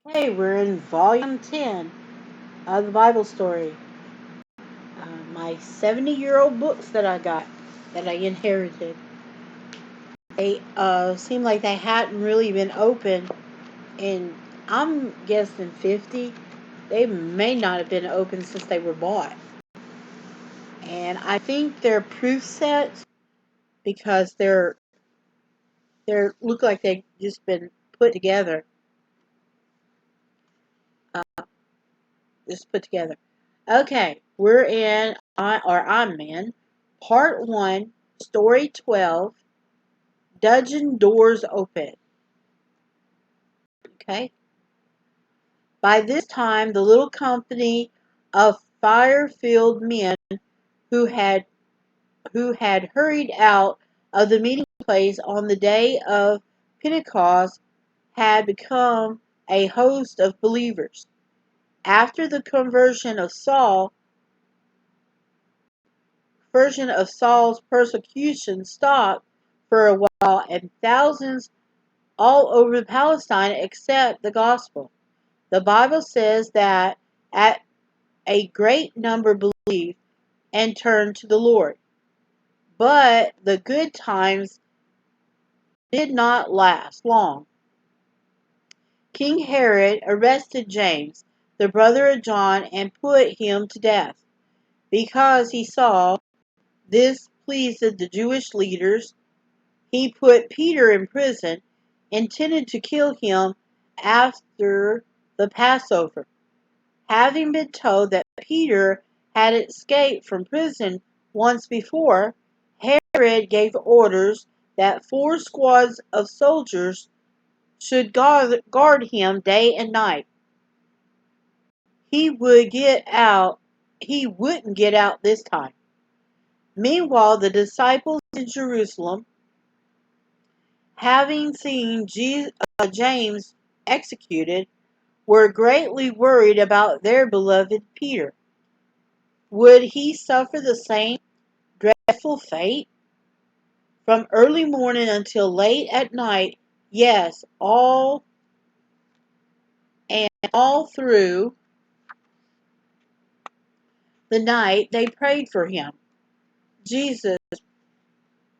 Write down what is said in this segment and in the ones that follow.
Hey, we're in volume 10 of the Bible story. My 70-year-old books that I got, that I inherited. They seemed like they hadn't really been opened in, I'm guessing 50. They may not have been open since they were bought. And I think they're proof sets because they're look like they've just been put together. Uh, just put together. Okay, I'm in part 1, story 12, Dungeon Doors Open. Okay. By this time, the little company of fire-filled men who had who had hurried out of the meeting place on the day of Pentecost had become a host of believers. After the conversion of Saul's persecution stopped for a while, and thousands all over Palestine accept the gospel. The Bible says that at a great number believed and turned to the Lord. But the good times did not last long. King Herod arrested James, the brother of John, and put him to death. Because he saw this pleased the Jewish leaders, he put Peter in prison, intended to kill him after the Passover. Having been told that Peter had escaped from prison once before, Herod gave orders that 4 squads of soldiers should guard him day and night. He would get out. He wouldn't get out this time. Meanwhile, the disciples in Jerusalem, having seen James executed, were greatly worried about their beloved Peter. Would he suffer the same dreadful fate? From early morning until late at night, yes, all through the night they prayed for him. Jesus,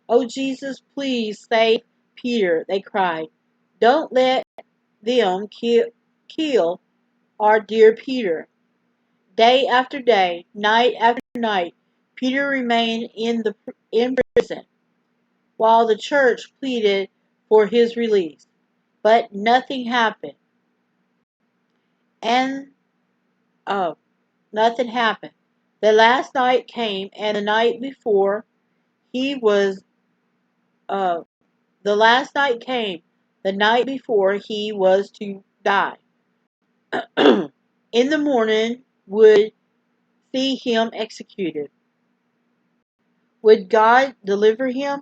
oh Jesus, please save Peter, they cried. Don't let them kill our dear Peter. Day after day, night after night, Peter remained in prison, while the church pleaded for his release. But nothing happened. And oh, nothing happened. The last night came, and the night before he was uh, the last night came, the night before he was to die. In the morning would see him executed. Would God deliver him?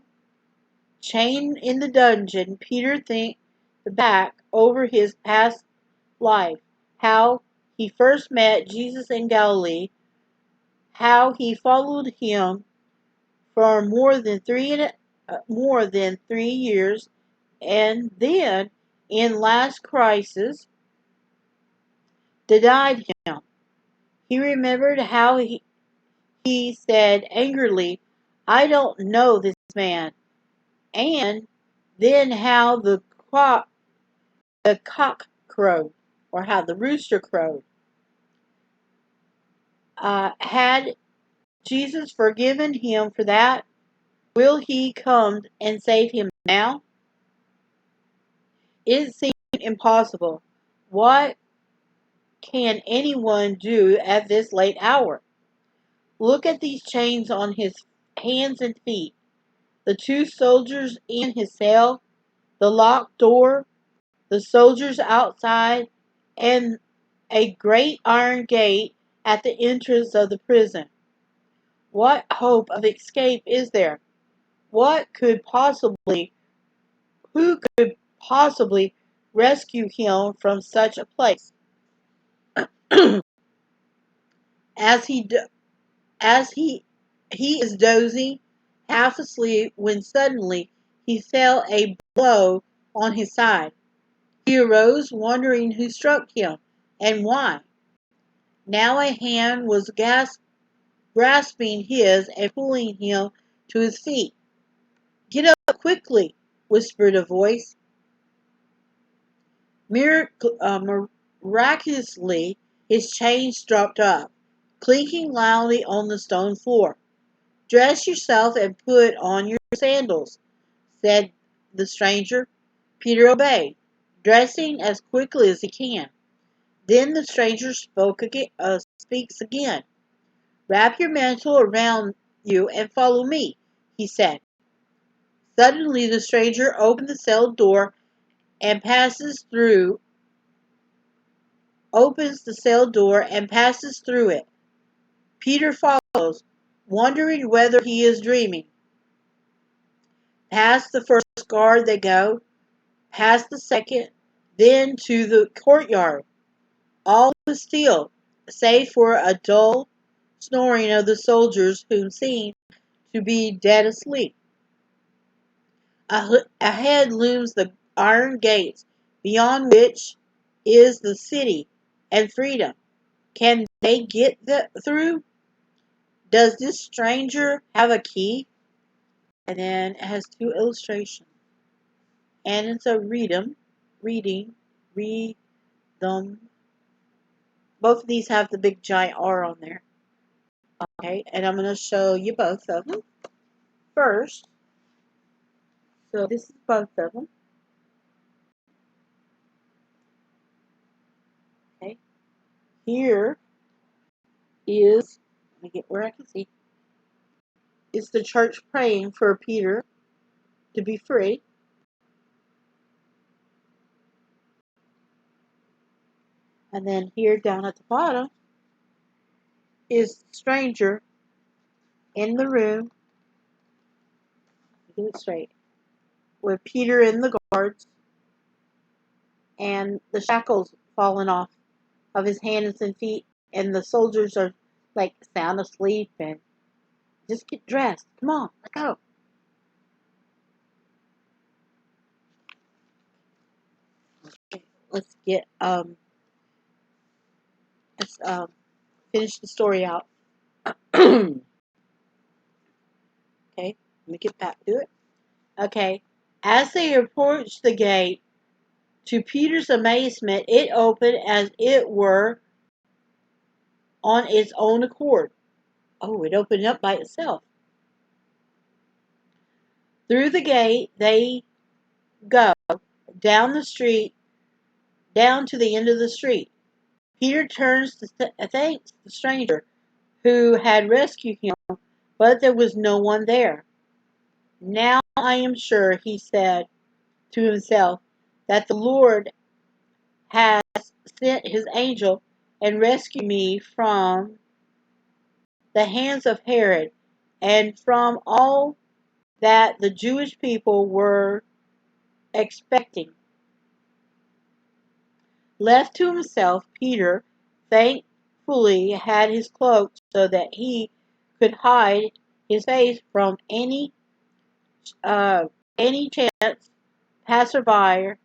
Chained in the dungeon, Peter think back over his past life, how he first met Jesus in Galilee, how he followed him for more than 3 years, and then in last crisis denied him. He remembered how he said angrily, I don't know this man, and then how the cock crowed, or how the rooster crowed. Had Jesus forgiven him for that? Will he come and save him now? It seemed impossible. What can anyone do at this late hour? Look at these chains on his hands and feet, the 2 soldiers in his cell, the locked door, the soldiers outside, and a great iron gate at the entrance of the prison. What hope of escape is there? What could possibly, who could possibly rescue him from such a place? As he as he is dozing, half asleep, when suddenly he felt a blow on his side. He arose, wondering who struck him and why. Now a hand was grasping his and pulling him to his feet. "Get up quickly," whispered a voice. Miraculously, his chains dropped off, clinking loudly on the stone floor. "Dress yourself and put on your sandals," said the stranger. Peter obeyed, dressing as quickly as he can. Then the stranger speaks again. "Wrap your mantle around you and follow me," he said. Suddenly the stranger opened the cell door and opens the cell door and passes through it. Peter follows, wondering whether he is dreaming. Past the first guard they go, past the second, then to the courtyard. All is still, save for a dull snoring of the soldiers who seem to be dead asleep. Ahead looms the iron gates, beyond which is the city and freedom. Can they get through? Does this stranger have a key? And then it has two illustrations. And it's a read them. Both of these have the big giant R on there. Okay, and I'm going to show you both of them first. So this is both of them. Okay, here is, let me get where I can see, is the church praying for Peter to be free. And then here down at the bottom is the stranger in the room, get it straight, with Peter and the guards and the shackles falling off of his hands and feet, and the soldiers are like sound asleep and just get dressed. Come on, let's go. Okay, let's get let's finish the story out. Okay, let me get back to it. Okay, as they approached the gate, to Peter's amazement, it opened as it were on its own accord. Oh, it opened up by itself. Through the gate they go, down the street, down to the end of the street. Peter turns to thank the stranger who had rescued him, but there was no one there. "Now I am sure," he said to himself, "that the Lord has sent his angel and rescued me from the hands of Herod and from all that the Jewish people were expecting." Left to himself, Peter thankfully had his cloak so that he could hide his face from any chance passerby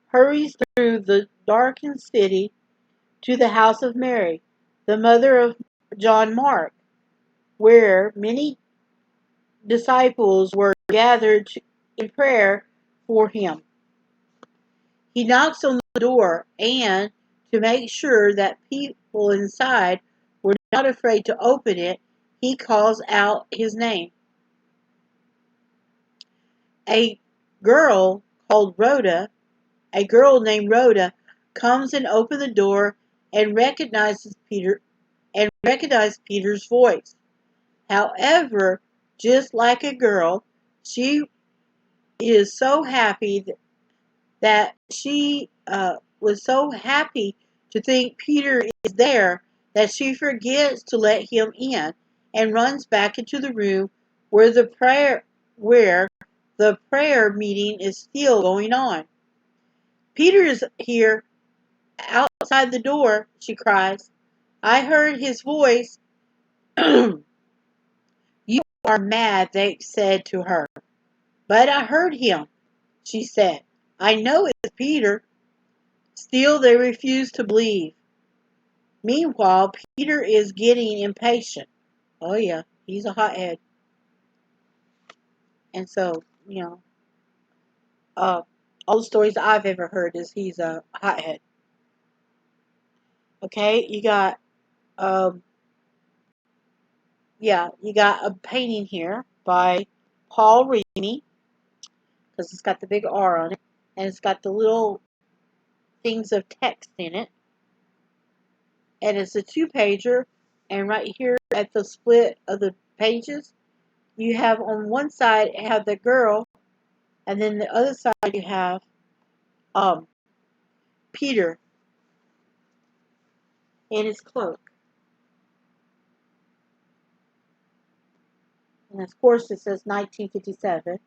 hurries through the darkened city to the house of Mary, the mother of John Mark, where many disciples were gathered in prayer for him. He knocks on the door, and to make sure that people inside were not afraid to open it, he calls out his name. A girl called Rhoda, a girl named Rhoda, comes and opens the door and recognizes Peter's voice. However, just like a girl, she is so happy that she was so happy to think Peter is there that she forgets to let him in and runs back into the room where the prayer meeting is still going on. "Peter is here outside the door," she cries. "I heard his voice." "You are mad," they said to her. "But I heard him," she said. I know it's Peter. Still, they refuse to believe. Meanwhile, Peter is getting impatient. Oh, yeah, he's a hothead. And so, uh, all the stories I've ever heard is he's a hothead. Okay, um, you got a painting here by Paul Reamy, because it's got the big R on it, and it's got the little things of text in it. And it's a 2-pager, and right here at the split of the pages, you have on one side have the girl, and then the other side you have Peter in his cloak. And of course it says 1957.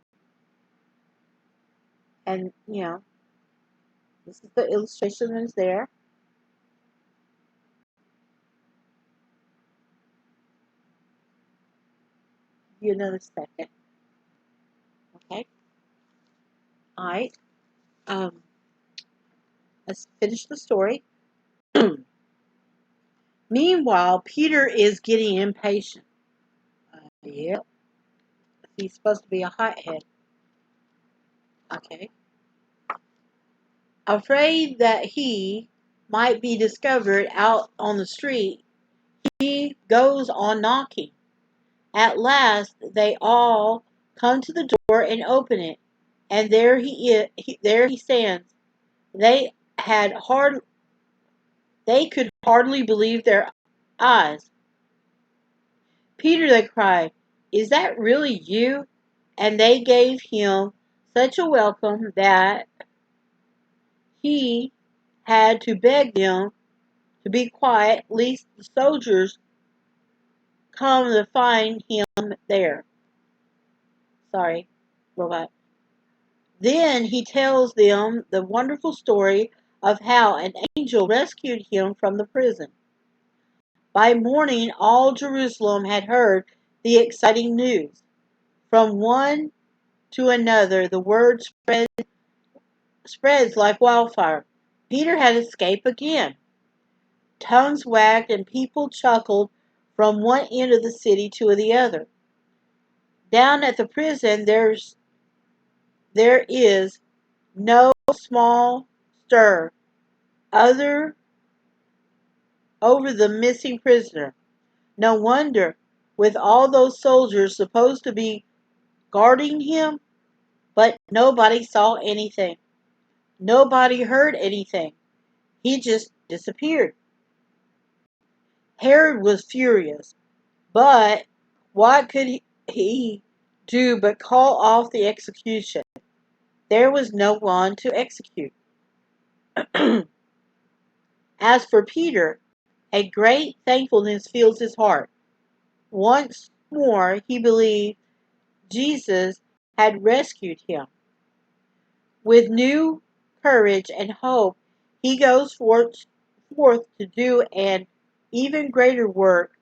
And this is the illustration that's there. Give you another second. Okay. Alright. Let's finish the story. Meanwhile, Peter is getting impatient. Yep. He's supposed to be a hothead. Okay. Afraid that he might be discovered out on the street, he goes on knocking. At last, they all come to the door and open it, and there there he stands. They could hardly believe their eyes. Peter, they cried, is that really you? And they gave him such a welcome that he had to beg them to be quiet, lest the soldiers come to find him there. Sorry, robot. Then he tells them the wonderful story of how an angel rescued him from the prison. By morning, all Jerusalem had heard the exciting news. From one to another, the word spreads like wildfire. Peter had escaped again. Tongues wagged and people chuckled from one end of the city to the other. Down at the prison, there is no small stir other over the missing prisoner. No wonder, with all those soldiers supposed to be guarding him, but nobody saw anything. Nobody heard anything. He just disappeared. Herod was furious, but what could he do but call off the execution? There was no one to execute. As for Peter, a great thankfulness fills his heart. Once more he believed Jesus had rescued him. With new courage and hope, he goes forth to do an even greater work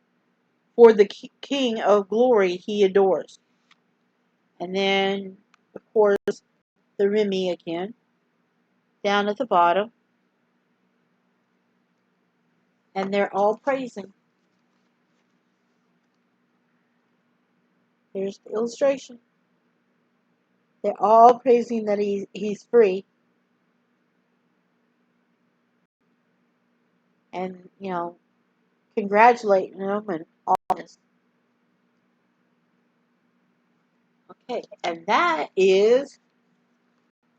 for the King of glory he adores. And then, of course, the Remy again, down at the bottom. And they're all praising. Here's the illustration. They're all praising that he's free. And, congratulating him and all this. Okay, and that is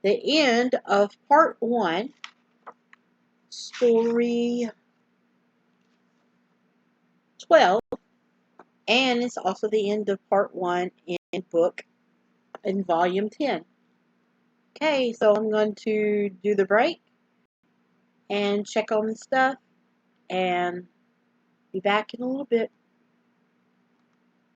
the end of part 1, story 12, and it's also the end of part 1 in book in volume 10. Okay, so I'm going to do the break and check on the stuff and be back in a little bit.